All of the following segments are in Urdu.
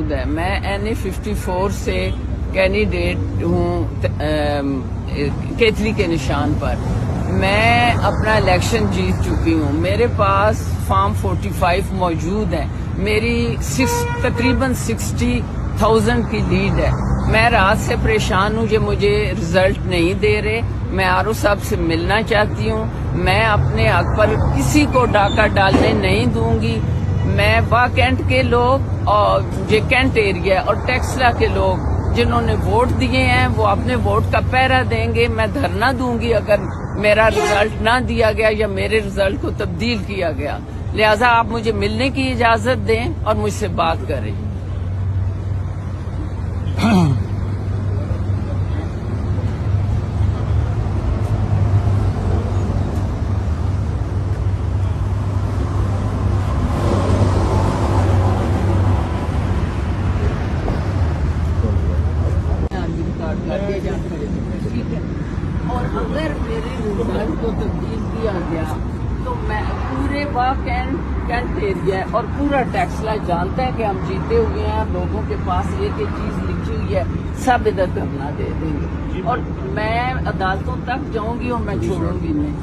موجود ہے. میں NA54 سے کینڈیڈیٹ ہوں کیتلی کے نشان پر. میں اپنا الیکشن جیت چکی ہوں. میرے پاس فارم 45 موجود ہیں. میری تقریباً 60,000 کی لیڈ ہے. میں رات سے پریشان ہوں. یہ مجھے رزلٹ نہیں دے رہے. میں آرو صاحب سے ملنا چاہتی ہوں. میں اپنے حق پر کسی کو ڈاکہ ڈالنے نہیں دوں گی. میں با کینٹ کے لوگ اور یہ کینٹ ایریا اور ٹیکسلا کے لوگ جنہوں نے ووٹ دیے ہیں وہ اپنے ووٹ کا پہرا دیں گے. میں دھرنا دوں گی اگر میرا رزلٹ نہ دیا گیا یا میرے رزلٹ کو تبدیل کیا گیا. لہذا آپ مجھے ملنے کی اجازت دیں اور مجھ سے بات کریں. اور اگر میرے رزلٹ کو تبدیل کیا گیا تو میں پورے کینٹ ایریا اور پورا ٹیکسلا جانتا ہے کہ ہم جیتے ہوئے ہیں. لوگوں کے پاس ایک چیز لکھی ہوئی ہے, سب ادھر دھرنا دے دیں گے اور میں عدالتوں تک جاؤں گی اور میں چھوڑوں گی نہیں.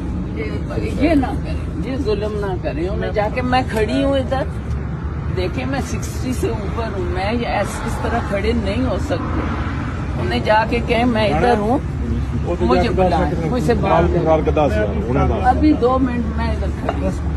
یہ نہ کریں, یہ ظلم نہ کریں. انہیں جا کے میں کھڑی ہوں ادھر, دیکھیں میں 60 سے اوپر ہوں. میں اس طرح کھڑے نہیں ہو سکتے. انہیں جا کے کہیں میں ادھر ہوں, مجھے بلائیں, مجھ سے بات کریں. ابھی 2 منٹ میں ادھر کھڑی ہوں.